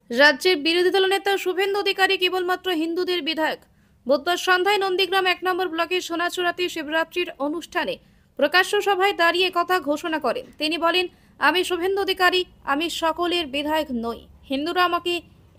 রাজ্যের বিরোধী দল নেতা শুভেন্দু অধিকারী কেবলমাত্র হিন্দুদের বিধায়ক। বুধবার সন্ধ্যায় নন্দীগ্রাম 1 নম্বর ব্লকের সোনাচূড়াতে শিবরাত্রির অনুষ্ঠানে প্রকাশ্য সভায় দাঁড়িয়ে কথা ঘোষণা করেন। তিনি বলেন, আমি শুভেন্দু অধিকারী, আমি সকলের বিধায়ক নই। হিন্দুরা আমাকে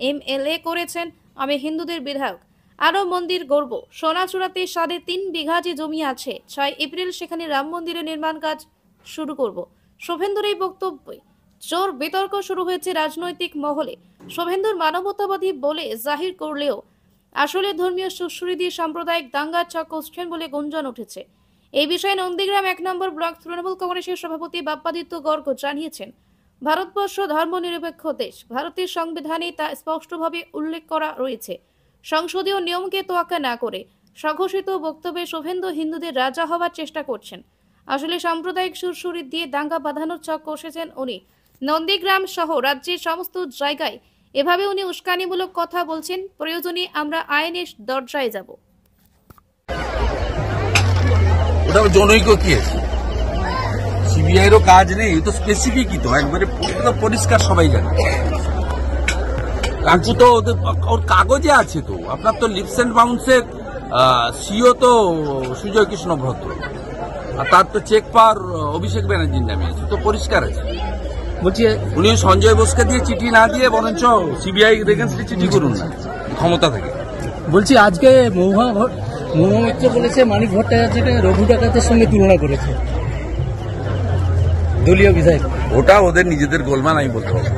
এমএলএ করেছেন, আমি হিন্দুদের বিধায়ক। আরও মন্দির গড়ব। সোনাচূড়াতে 3.5 বিঘা যে জমি আছে, 6 এপ্রিল সেখানে রাম মন্দিরের নির্মাণ কাজ শুরু করব। শুভেন্দুর এই বক্তব্যে জোর বিতর্ক শুরু হয়েছে রাজনৈতিক মহলে। শুভেন্দুর মানবতাবাদী বলে জাহির করলেও আসলে ধর্মীয় সুশ্রী সাম্প্রদায়িক দাঙ্গার ছক কষছেন বলে গুঞ্জন উঠেছে। এই বিষয়ে নন্দীগ্রাম 1 নম্বর ব্লক তৃণমূল কংগ্রেসের সভাপতি বাপ্পাদিত্য গর্গ জানিয়েছেন, ভারতবর্ষ ধর্মনিরপেক্ষ দেশ। ভারতের সংবিধানে তা স্পষ্টভাবে উল্লেখ করা রয়েছে। সংসদীয় নিয়মকে তোয়াক্কা না করে স্বঘোষিত বক্তব্যে শুভেন্দু হিন্দুদের রাজা হওয়ার চেষ্টা করছেন। আসলে সাম্প্রদায়িক সুরসুরি দিয়ে দাঙ্গা বাঁধানোর ছক কষেছেন উনি। নন্দীগ্রাম সহ রাজ্যের সমস্ত জায়গায় এভাবে উনি উস্কানিমূলক কথা বলছেন। প্রয়োজনে আমরা আইনের দরজায় যাব। ওটা জনৈক কেস, সিবিআইয়েরও কাজ নেই, তো স্পেসিফিকই তো একবারে পরিষ্কার, সবাই জানে। কাকু তো ওর কাগজে আছে, তো আপনার তো লিপস অ্যান্ড বাউন্সের সিও তো সুজয় কৃষ্ণ ভদ্র, আর তার তো চেক পাওয়ার অভিষেক ব্যানার্জির নামে আছে, তো পরিষ্কার আছে। বলছি উনি সঞ্জয় বোসকে দিয়ে চিঠি না দিয়ে বরঞ্চ সিবিআই এগেন্স্টে চিঠি করুন না, ক্ষমতা থেকে। বলছি আজকে মহুয়া মিত্র বলেছে মানিক ভট্টাচার্যকে রঘু ডাকাতের সঙ্গে তুলনা করেছে দলীয় বিধায়ক। ওটা ওদের নিজেদের গোলমাল, আমি বলতে পারবো।